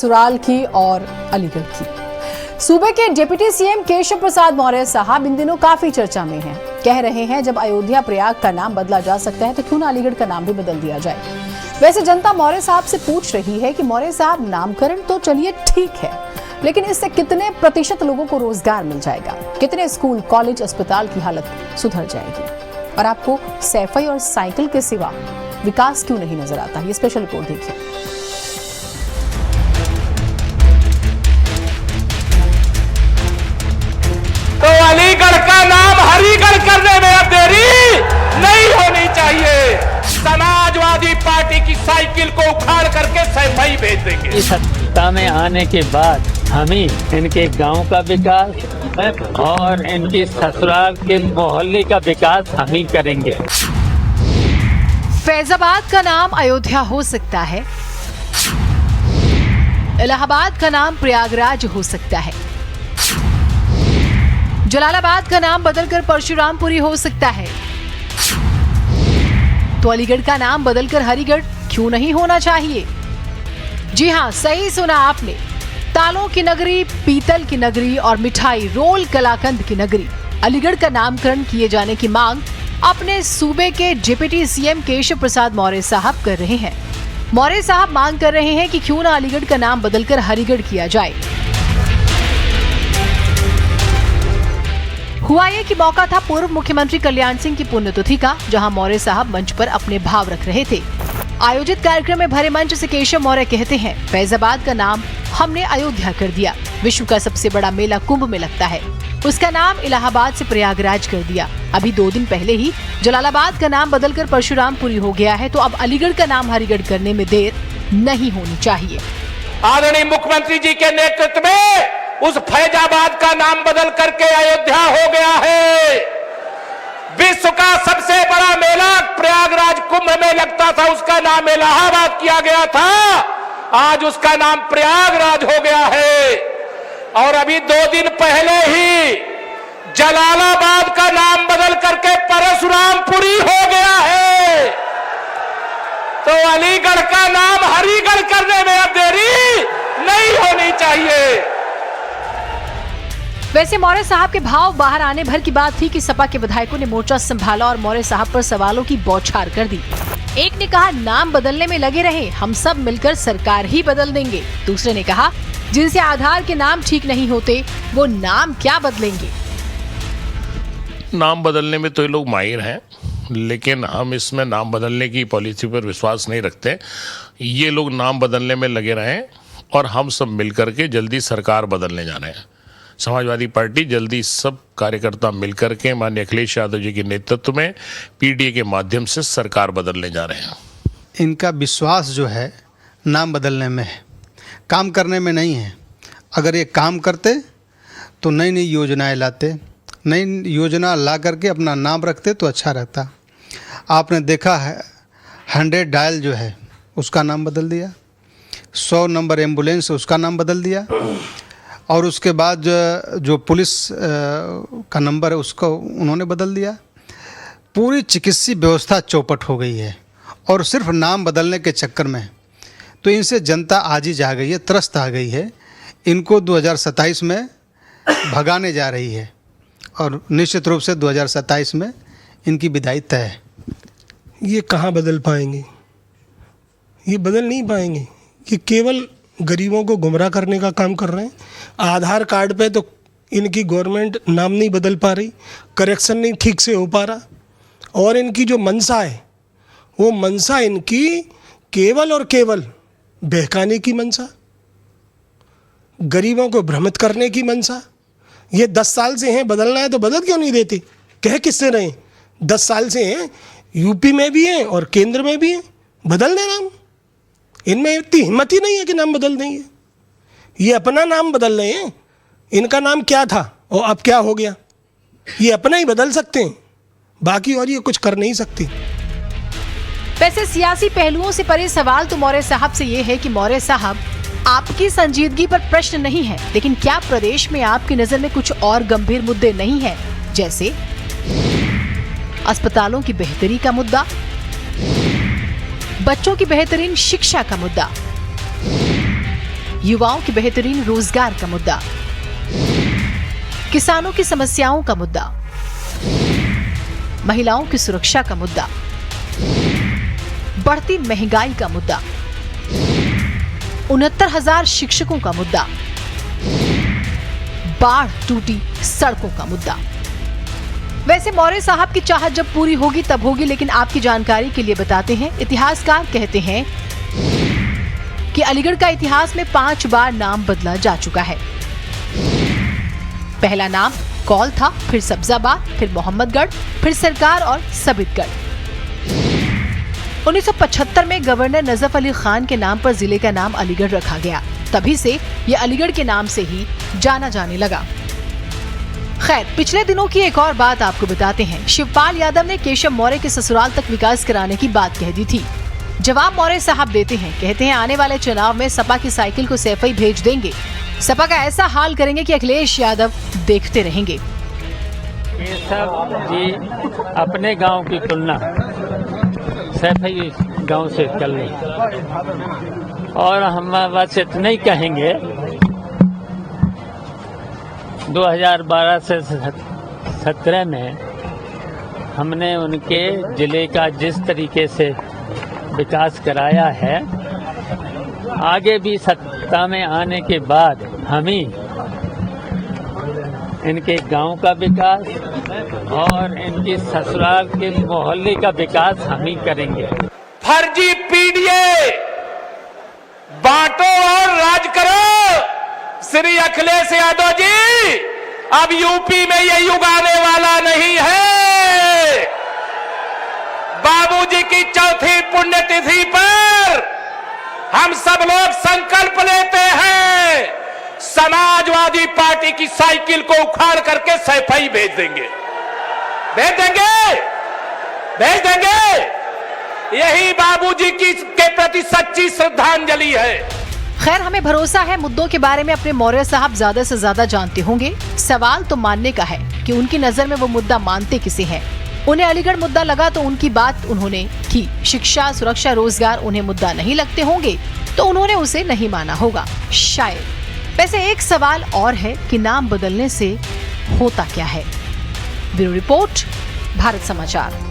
ससुराल की और अलीगढ़ की। सूबे के डिप्टी सीएम केशव प्रसाद मौर्य साहब इन दिनों काफी चर्चा में हैं। कह रहे हैं जब अयोध्या प्रयाग का नाम बदला जा सकता है तो क्यों ना अलीगढ़ का नाम भी बदल दिया जाए। वैसे जनता मौर्य साहब से पूछ रही है कि मौर्य साहब नामकरण तो चलिए ठीक है, लेकिन इससे कितने प्रतिशत लोगों को रोजगार मिल जाएगा, कितने स्कूल कॉलेज अस्पताल की हालत सुधर जाएगी और आपको सैफई और साइकिल के सिवा विकास क्यों नहीं नजर आता। ये स्पेशल रिपोर्ट देखिए। तो अलीगढ़ का नाम हरिगढ़ करने में अब देरी नहीं होनी चाहिए। समाजवादी पार्टी की साइकिल को उखाड़ करके सैफई भेज देंगे। इस सत्ता में आने के बाद हम ही इनके गांव का विकास और इनकी ससुराल के मोहल्ले का विकास हम ही करेंगे। फैजाबाद का नाम अयोध्या हो सकता है, इलाहाबाद का नाम प्रयागराज हो सकता है, जलालाबाद का नाम बदलकर परशुरामपुरी हो सकता है, तो अलीगढ़ का नाम बदलकर हरिगढ़ क्यों नहीं होना चाहिए। जी हां, सही सुना आपने। तालों की नगरी, पीतल की नगरी और मिठाई रोल कलाकंद की नगरी अलीगढ़ का नामकरण किए जाने की मांग अपने सूबे के डिप्टी सीएम केशव प्रसाद मौर्य साहब कर रहे हैं। मौर्य साहब मांग कर रहे हैं कि क्यों ना अलीगढ़ का नाम बदलकर हरिगढ़ किया जाए। हुआ ये कि मौका था पूर्व मुख्यमंत्री कल्याण सिंह की पुण्यतिथि का, जहां मौर्य साहब मंच पर अपने भाव रख रहे थे। आयोजित कार्यक्रम में भरे मंच से केशव मौर्य कहते हैं, फैजाबाद का नाम हमने अयोध्या कर दिया। विश्व का सबसे बड़ा मेला कुंभ में लगता है, उसका नाम इलाहाबाद से प्रयागराज कर दिया। अभी 2 दिन पहले ही जलालाबाद का नाम बदलकर परशुरामपुरी हो गया है, तो अब अलीगढ़ का नाम हरिगढ़ करने में देर नहीं होनी चाहिए। आदरणीय मुख्यमंत्री जी के नेतृत्व में उस फैजाबाद का नाम बदल करके अयोध्या हो गया है। विश्व का सबसे बड़ा मेला प्रयागराज कुंभ में लगता था, उसका नाम इलाहाबाद किया गया था, आज उसका नाम प्रयागराज हो गया है। और अभी 2 दिन पहले ही जलालाबाद का नाम बदल करके परशुरामपुरी हो गया है। तो अलीगढ़ का नाम हरिगढ़ करने में अब देरी नहीं होनी चाहिए। वैसे मौर्य साहब के भाव बाहर आने भर की बात थी कि सपा के विधायकों ने मोर्चा संभाला और मौर्य साहब पर सवालों की बौछार कर दी। एक ने कहा नाम बदलने में लगे रहे, हम सब मिलकर सरकार ही बदल देंगे। दूसरे ने कहा जिनसे आधार के नाम ठीक नहीं होते वो नाम क्या बदलेंगे। नाम बदलने में तो ये लोग माहिर हैं, लेकिन हम इसमें नाम बदलने की पॉलिसी पर विश्वास नहीं रखते। ये लोग नाम बदलने में लगे रहें और हम सब मिलकर के जल्दी सरकार बदलने जा रहे हैं। समाजवादी पार्टी जल्दी सब कार्यकर्ता मिलकर के माननीय अखिलेश यादव जी के नेतृत्व में पीडीए के माध्यम से सरकार बदलने जा रहे हैं। इनका विश्वास जो है नाम बदलने में है, काम करने में नहीं है। अगर ये काम करते तो नई नई योजनाएं लाते, नई योजना ला करके अपना नाम रखते तो अच्छा रहता। आपने देखा है 100 डायल जो है उसका नाम बदल दिया, 100 नंबर एम्बुलेंस उसका नाम बदल दिया, और उसके बाद जो पुलिस का नंबर है उसको उन्होंने बदल दिया। पूरी चिकित्सीय व्यवस्था चौपट हो गई है और सिर्फ नाम बदलने के चक्कर में तो इनसे जनता आजिज आ गई है, त्रस्त आ गई है। इनको 2027 में भगाने जा रही है और निश्चित रूप से 2027 में इनकी विदाई तय है। ये कहाँ बदल पाएंगे, ये बदल नहीं पाएंगे। ये केवल गरीबों को गुमराह करने का काम कर रहे हैं। आधार कार्ड पे तो इनकी गवर्नमेंट नाम नहीं बदल पा रही, करेक्शन नहीं ठीक से हो पा रहा, और इनकी जो मंशा है वो मंशा इनकी केवल और केवल बहकाने की मंशा, गरीबों को भ्रमित करने की मंशा। ये 10 साल से हैं, बदलना है तो बदल क्यों नहीं देते, कह किससे रहे। 10 साल से हैं, यूपी में भी हैं और केंद्र में भी हैं, बदल दे नाम। इनमें इतनी हिम्मत ही नहीं है कि नाम बदल देंगे। ये अपना नाम बदल रहे हैं। इनका नाम क्या था और अब क्या हो गया, ये अपना ही बदल सकते हैं, बाकी और ये कुछ कर नहीं सकते। वैसे सियासी पहलुओं से परे सवाल तो मौर्य साहब से ये है कि मौर्य साहब आपकी संजीदगी पर प्रश्न नहीं है, लेकिन क्या प्रदेश में आपकी नजर में कुछ और गंभीर मुद्दे नहीं हैं, जैसे अस्पतालों की बेहतरी का मुद्दा, बच्चों की बेहतरीन शिक्षा का मुद्दा, युवाओं की बेहतरीन रोजगार का मुद्दा, किसानों की समस्याओं का मुद्दा, महिलाओं की सुरक्षा का मुद्दा, बढ़ती महंगाई का मुद्दा, 69,000 शिक्षकों का मुद्दा, बाढ़ टूटी सड़कों का मुद्दा। वैसे मौर्य साहब की चाहत जब पूरी होगी तब होगी, लेकिन आपकी जानकारी के लिए बताते हैं, इतिहासकार कहते हैं कि अलीगढ़ का इतिहास में 5 बार नाम बदला जा चुका है। पहला नाम कौल था, फिर सब्जाबाद, फिर मोहम्मदगढ़, फिर सरकार और सबितगढ़। 1975 में गवर्नर नजफ अली खान के नाम पर जिले का नाम अलीगढ़ रखा गया। तभी से ये अलीगढ़ के नाम से ही जाना जाने लगा। खैर, पिछले दिनों की एक और बात आपको बताते हैं। शिवपाल यादव ने केशव मौर्य के ससुराल तक विकास कराने की बात कह दी थी। जवाब मौर्य साहब देते हैं, कहते हैं आने वाले चुनाव में सपा की साइकिल को सैफई भेज देंगे। सपा का ऐसा हाल करेंगे कि अखिलेश यादव देखते रहेंगे। केशव जी अपने गांव की तुलना सैफई गांव से चल रही, और हम बस इतना ही कहेंगे, 2012 से 17 में हमने उनके जिले का जिस तरीके से विकास कराया है, आगे भी सत्ता में आने के बाद हम ही इनके गांव का विकास और इनकी ससुराल के मोहल्ले का विकास हम ही करेंगे। फर्जी पीडीए बांटो और राज करो। श्री अखिलेश यादव जी, अब यूपी में ये युग आने वाला नहीं है। बाबूजी की चौथी पुण्यतिथि पर हम सब लोग संकल्प लेते हैं, समाजवादी पार्टी की साइकिल को उखाड़ करके सैफई भेज देंगे, भेज देंगे, भेज देंगे। यही बाबूजी की के प्रति सच्ची श्रद्धांजलि है। खैर, हमें भरोसा है मुद्दों के बारे में अपने मौर्य साहब ज्यादा से ज्यादा जानते होंगे। सवाल तो मानने का है कि उनकी नजर में वो मुद्दा मानते किसे हैं। उन्हें अलीगढ़ मुद्दा लगा तो उनकी बात उन्होंने की। शिक्षा, सुरक्षा, रोजगार उन्हें मुद्दा नहीं लगते होंगे तो उन्होंने उसे नहीं माना होगा शायद। वैसे एक सवाल और है कि नाम बदलने से होता क्या है। ब्यूरो रिपोर्ट, भारत समाचार।